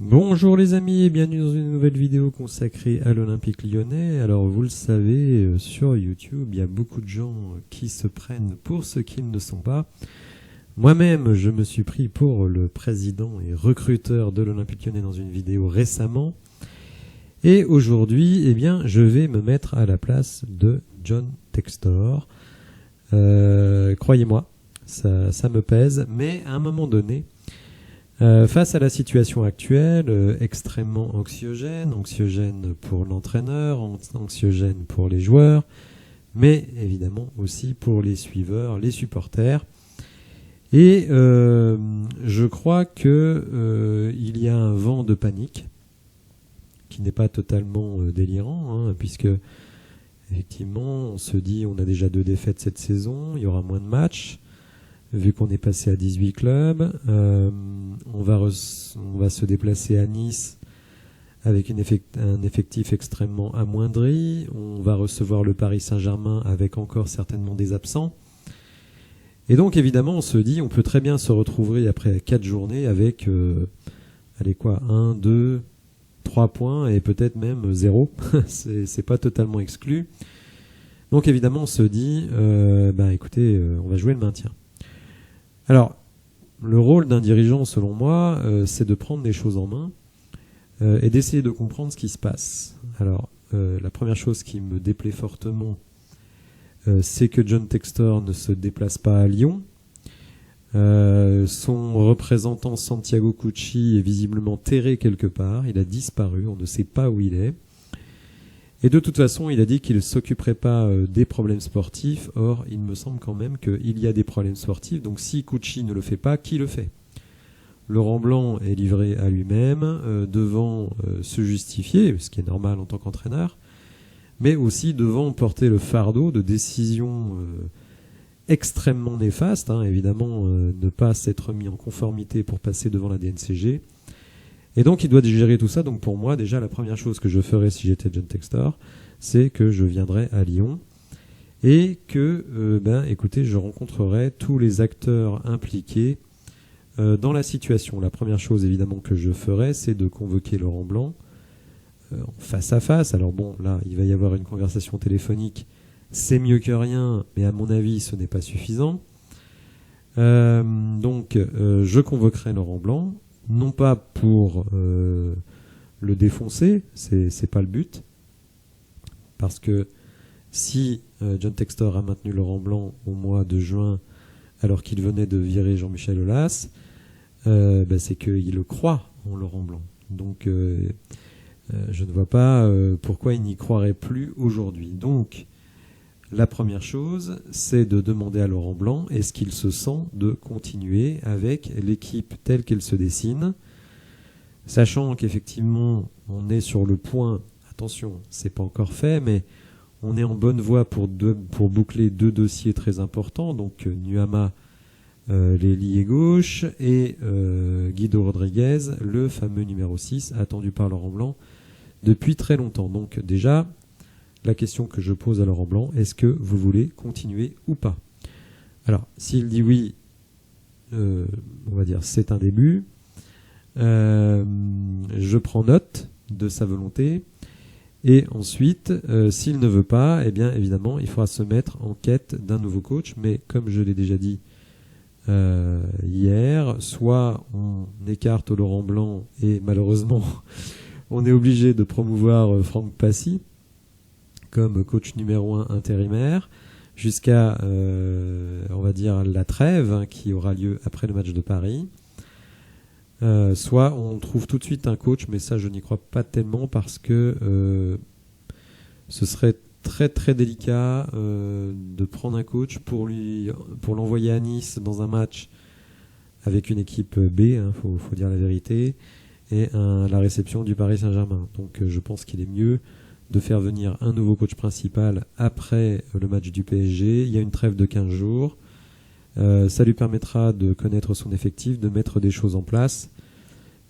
Bonjour les amis et bienvenue dans une nouvelle vidéo consacrée à l'Olympique Lyonnais. Alors vous le savez, sur YouTube, il y a beaucoup de gens qui se prennent pour ce qu'ils ne sont pas. Moi-même, je me suis pris pour le président et recruteur de l'Olympique Lyonnais dans une vidéo récemment. Et aujourd'hui, eh bien, je vais me mettre à la place de John Textor. Croyez-moi, ça me pèse, mais à un moment donné, face à la situation actuelle, extrêmement anxiogène pour l'entraîneur, anxiogène pour les joueurs, mais évidemment aussi pour les suiveurs, les supporters. Et je crois que il y a un vent de panique qui n'est pas totalement délirant, hein, puisque effectivement on se dit on a déjà 2 défaites cette saison, il y aura moins de matchs. Vu qu'on est passé à 18 clubs, on va se déplacer à Nice avec un effectif extrêmement amoindri. On va recevoir le Paris Saint-Germain avec encore certainement des absents. Et donc évidemment, on se dit, on peut très bien se retrouver après 4 journées avec, 1, 2, 3 points et peut-être même 0. c'est pas totalement exclu. Donc évidemment, on se dit, écoutez, on va jouer le maintien. Alors, le rôle d'un dirigeant, selon moi, c'est de prendre les choses en main et d'essayer de comprendre ce qui se passe. Alors, la première chose qui me déplaît fortement, c'est que John Textor ne se déplace pas à Lyon. Son représentant Santiago Cucci est visiblement terré quelque part. Il a disparu, on ne sait pas où il est. Et de toute façon, il a dit qu'il ne s'occuperait pas des problèmes sportifs. Or, il me semble quand même qu'il y a des problèmes sportifs. Donc si Cucci ne le fait pas, qui le fait ? Laurent Blanc est livré à lui-même, devant se justifier, ce qui est normal en tant qu'entraîneur, mais aussi devant porter le fardeau de décisions extrêmement néfastes. Évidemment, ne pas s'être mis en conformité pour passer devant la DNCG. Et donc il doit gérer tout ça. Donc pour moi, déjà, la première chose que je ferais si j'étais John Textor, c'est que je viendrais à Lyon et que, écoutez, je rencontrerais tous les acteurs impliqués dans la situation. La première chose, évidemment, que je ferais, c'est de convoquer Laurent Blanc face à face. Alors bon, là, il va y avoir une conversation téléphonique. C'est mieux que rien, mais à mon avis, ce n'est pas suffisant. Donc, je convoquerai Laurent Blanc. Non pas pour le défoncer, c'est pas le but, parce que si John Textor a maintenu Laurent Blanc au mois de juin, alors qu'il venait de virer Jean-Michel Aulas, c'est qu'il le croit en Laurent Blanc. Donc je ne vois pas pourquoi il n'y croirait plus aujourd'hui. Donc la première chose, c'est de demander à Laurent Blanc, est-ce qu'il se sent de continuer avec l'équipe telle qu'elle se dessine, sachant qu'effectivement, on est sur le point, attention, c'est pas encore fait, mais on est en bonne voie pour boucler 2 dossiers très importants, donc Nuama, l'ailier gauche, et Guido Rodriguez, le fameux numéro 6, attendu par Laurent Blanc depuis très longtemps. Donc déjà, la question que je pose à Laurent Blanc, est-ce que vous voulez continuer ou pas ? Alors, s'il dit oui, on va dire c'est un début. Je prends note de sa volonté. Et ensuite, s'il ne veut pas, eh bien évidemment, il faudra se mettre en quête d'un nouveau coach. Mais comme je l'ai déjà dit hier, soit on écarte Laurent Blanc et malheureusement, on est obligé de promouvoir Franck Passy comme coach numéro 1 intérimaire, jusqu'à, on va dire, la trêve qui aura lieu après le match de Paris. Soit on trouve tout de suite un coach, mais ça je n'y crois pas tellement parce que ce serait très très délicat de prendre un coach pour l'envoyer à Nice dans un match avec une équipe B, faut dire la vérité, et la réception du Paris Saint-Germain. Donc je pense qu'il est mieux de faire venir un nouveau coach principal après le match du PSG. Il y a une trêve de 15 jours. Ça lui permettra de connaître son effectif, de mettre des choses en place.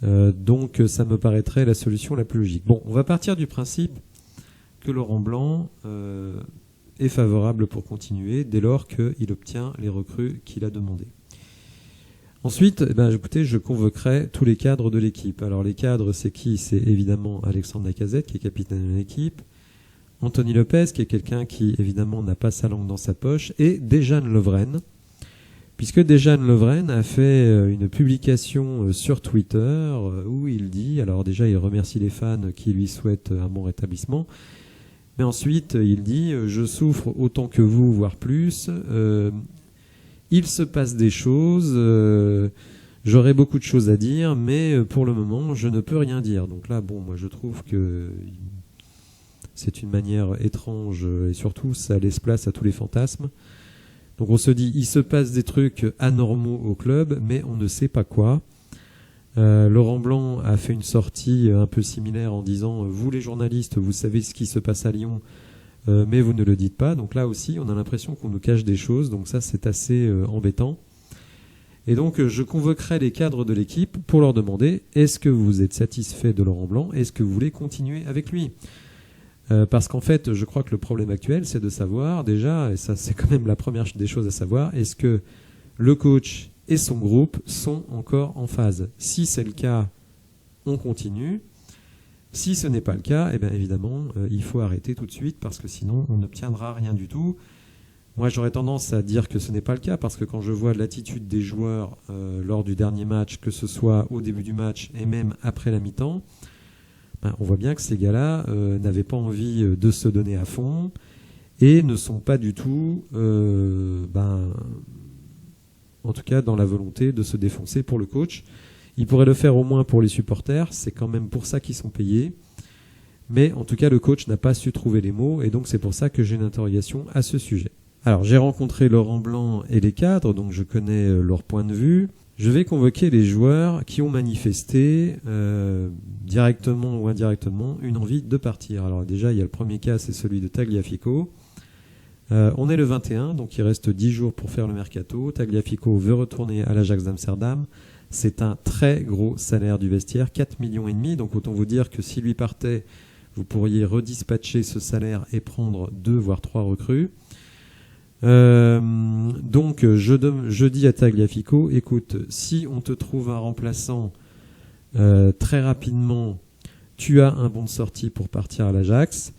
Donc ça me paraîtrait la solution la plus logique. Bon, on va partir du principe que Laurent Blanc est favorable pour continuer dès lors qu'il obtient les recrues qu'il a demandées. Ensuite, écoutez, je convoquerai tous les cadres de l'équipe. Alors les cadres, c'est qui? C'est évidemment Alexandre Lacazette, qui est capitaine de l'équipe, Anthony Lopez, qui est quelqu'un qui, évidemment, n'a pas sa langue dans sa poche, et Dejan Lovren, puisque Dejan Lovren a fait une publication sur Twitter où il dit, alors déjà il remercie les fans qui lui souhaitent un bon rétablissement, mais ensuite il dit « Je souffre autant que vous, voire plus, il se passe des choses, j'aurais beaucoup de choses à dire, mais pour le moment je ne peux rien dire ». Donc là, bon, moi je trouve que c'est une manière étrange et surtout ça laisse place à tous les fantasmes. Donc on se dit, il se passe des trucs anormaux au club, mais on ne sait pas quoi. Laurent Blanc a fait une sortie un peu similaire en disant, vous les journalistes, vous savez ce qui se passe à Lyon, mais vous ne le dites pas. Donc là aussi, on a l'impression qu'on nous cache des choses, donc ça c'est assez embêtant. Et donc je convoquerai les cadres de l'équipe pour leur demander, est-ce que vous êtes satisfait de Laurent Blanc? Est-ce que vous voulez continuer avec lui? Parce qu'en fait, je crois que le problème actuel, c'est de savoir déjà, et ça c'est quand même la première des choses à savoir, est-ce que le coach et son groupe sont encore en phase? Si c'est le cas, on continue. Si ce n'est pas le cas, eh bien évidemment, il faut arrêter tout de suite parce que sinon, on n'obtiendra rien du tout. Moi, j'aurais tendance à dire que ce n'est pas le cas parce que quand je vois l'attitude des joueurs lors du dernier match, que ce soit au début du match et même après la mi-temps, on voit bien que ces gars-là n'avaient pas envie de se donner à fond et ne sont pas du tout, en tout cas dans la volonté de se défoncer pour le coach. Ils pourraient le faire au moins pour les supporters, c'est quand même pour ça qu'ils sont payés. Mais en tout cas, le coach n'a pas su trouver les mots et donc c'est pour ça que j'ai une interrogation à ce sujet. Alors, j'ai rencontré Laurent Blanc et les cadres, donc je connais leur point de vue. Je vais convoquer les joueurs qui ont manifesté directement ou indirectement une envie de partir. Alors déjà, il y a le premier cas, c'est celui de Tagliafico. On est le 21, donc il reste 10 jours pour faire le mercato. Tagliafico veut retourner à l'Ajax d'Amsterdam. C'est un très gros salaire du vestiaire, 4,5 millions. Donc autant vous dire que s'il lui partait, vous pourriez redispatcher ce salaire et prendre 2 voire 3 recrues. Donc je dis à Tagliafico, écoute, si on te trouve un remplaçant très rapidement, tu as un bon de sortie pour partir à l'Ajax,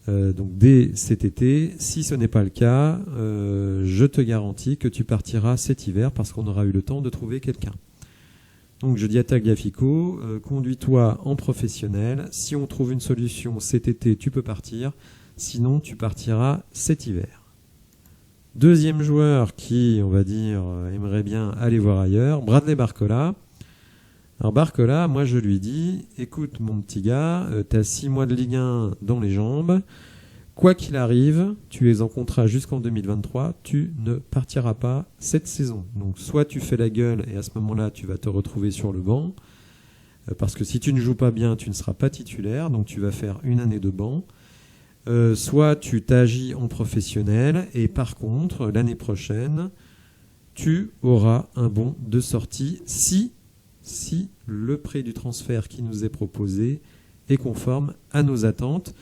donc dès cet été. Si ce n'est pas le cas, je te garantis que tu partiras cet hiver parce qu'on aura eu le temps de trouver quelqu'un. Donc je dis à Tagliafico, conduis-toi en professionnel, si on trouve une solution cet été, tu peux partir, sinon tu partiras cet hiver. Deuxième joueur qui, on va dire, aimerait bien aller voir ailleurs, Bradley Barcola. Alors Barcola, moi je lui dis, écoute mon petit gars, tu as 6 mois de Ligue 1 dans les jambes, quoi qu'il arrive, tu es en contrat jusqu'en 2023, tu ne partiras pas cette saison. Donc soit tu fais la gueule et à ce moment-là tu vas te retrouver sur le banc, parce que si tu ne joues pas bien, tu ne seras pas titulaire, donc tu vas faire une année de banc. Soit tu t'agis en professionnel et par contre l'année prochaine tu auras un bon de sortie si le prix du transfert qui nous est proposé est conforme à nos attentes.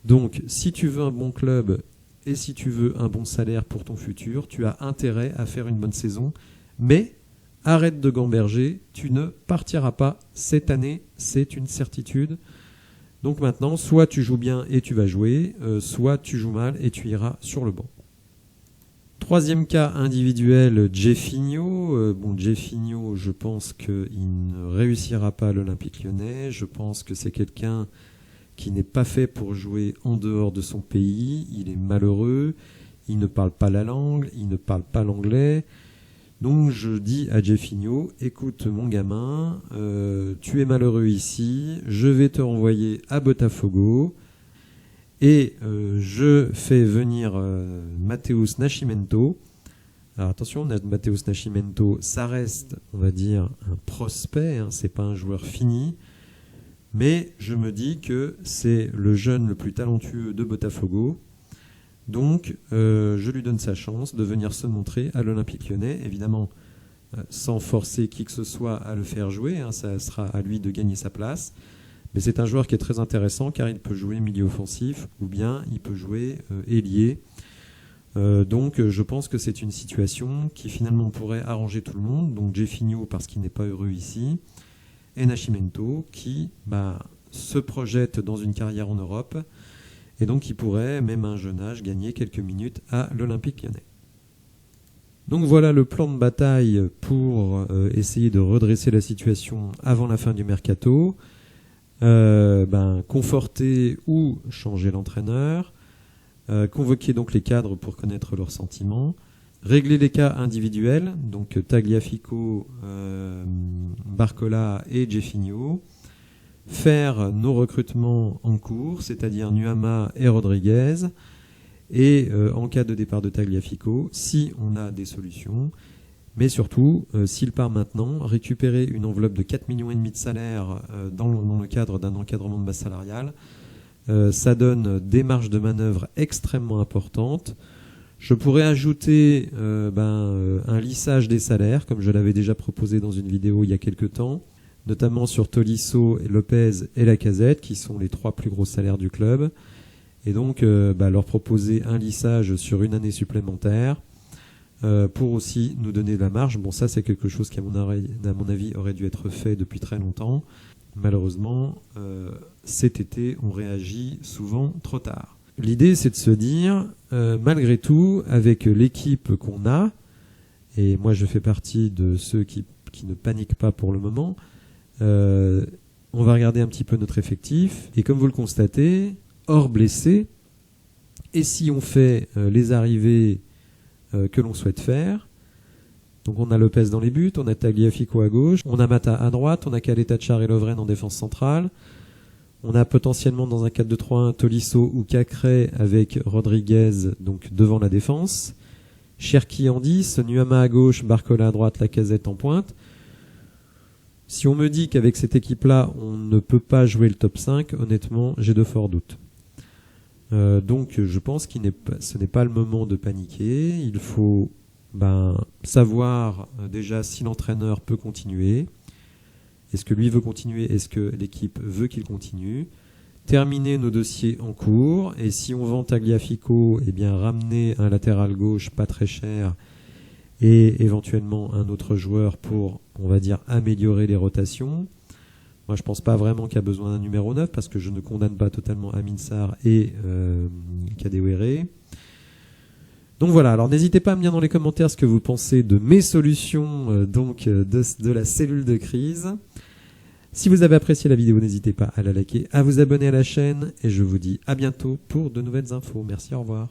Donc si tu veux un bon club et si tu veux un bon salaire pour ton futur, tu as intérêt à faire une bonne saison, mais arrête de gamberger, tu ne partiras pas cette année, c'est une certitude. Donc maintenant, soit tu joues bien et tu vas jouer, soit tu joues mal et tu iras sur le banc. Troisième cas individuel, Jeffinho. Jeffinho, je pense qu'il ne réussira pas à l'Olympique Lyonnais. Je pense que c'est quelqu'un qui n'est pas fait pour jouer en dehors de son pays. Il est malheureux, il ne parle pas la langue, il ne parle pas l'anglais. Donc je dis à Jeffinho, écoute mon gamin, tu es malheureux ici, je vais te renvoyer à Botafogo et je fais venir Matheus Nascimento. Alors attention, Matheus Nascimento, ça reste, on va dire, un prospect, c'est pas un joueur fini, mais je me dis que c'est le jeune le plus talentueux de Botafogo. Donc, je lui donne sa chance de venir se montrer à l'Olympique Lyonnais, évidemment sans forcer qui que ce soit à le faire jouer, ça sera à lui de gagner sa place. Mais c'est un joueur qui est très intéressant car il peut jouer milieu offensif ou bien il peut jouer ailier. Donc je pense que c'est une situation qui finalement pourrait arranger tout le monde, donc Jeffinho parce qu'il n'est pas heureux ici, et Nascimento qui se projette dans une carrière en Europe, et donc qui pourrait, même à un jeune âge, gagner quelques minutes à l'Olympique Lyonnais. Donc voilà le plan de bataille pour essayer de redresser la situation avant la fin du mercato. Conforter ou changer l'entraîneur, convoquer donc les cadres pour connaître leurs sentiments, régler les cas individuels, donc Tagliafico, Barcola et Jeffinho, faire nos recrutements en cours, c'est-à-dire Nuama et Rodriguez, et en cas de départ de Tagliafico, si on a des solutions, mais surtout, s'il part maintenant, récupérer une enveloppe de 4,5 millions de salaire dans le cadre d'un encadrement de masse salariale, ça donne des marges de manœuvre extrêmement importantes. Je pourrais ajouter un lissage des salaires, comme je l'avais déjà proposé dans une vidéo il y a quelques temps, notamment sur Tolisso, Lopez et Lacazette, qui sont les 3 plus gros salaires du club. Et donc leur proposer un lissage sur une année supplémentaire pour aussi nous donner de la marge. Bon, ça c'est quelque chose qui à mon avis aurait dû être fait depuis très longtemps. Malheureusement, cet été, on réagit souvent trop tard. L'idée c'est de se dire, malgré tout, avec l'équipe qu'on a, et moi je fais partie de ceux qui ne paniquent pas pour le moment, on va regarder un petit peu notre effectif, et comme vous le constatez, hors blessés, et si on fait les arrivées que l'on souhaite faire, donc on a Lopez dans les buts, on a Tagliafico à gauche, on a Mata à droite, on a Caleta-Car et Lovren en défense centrale, on a potentiellement dans un 4-2-3-1 Tolisso ou Cacré avec Rodriguez donc devant la défense, Cherki en 10, Nuama à gauche, Barcola à droite, Lacazette en pointe. Si on me dit qu'avec cette équipe-là, on ne peut pas jouer le top 5, honnêtement, j'ai de forts doutes. Donc je pense que ce n'est pas le moment de paniquer. Il faut savoir déjà si l'entraîneur peut continuer. Est-ce que lui veut continuer? Est-ce que l'équipe veut qu'il continue? Terminer nos dossiers en cours. Et si on vend Tagliafico, ramener un latéral gauche pas très cher et éventuellement un autre joueur pour, on va dire, améliorer les rotations. Moi, je pense pas vraiment qu'il y a besoin d'un numéro 9 parce que je ne condamne pas totalement Amin Sarr et Kadewere. Donc voilà, alors n'hésitez pas à me dire dans les commentaires ce que vous pensez de mes solutions de la cellule de crise. Si vous avez apprécié la vidéo, n'hésitez pas à la liker, à vous abonner à la chaîne et je vous dis à bientôt pour de nouvelles infos. Merci, au revoir.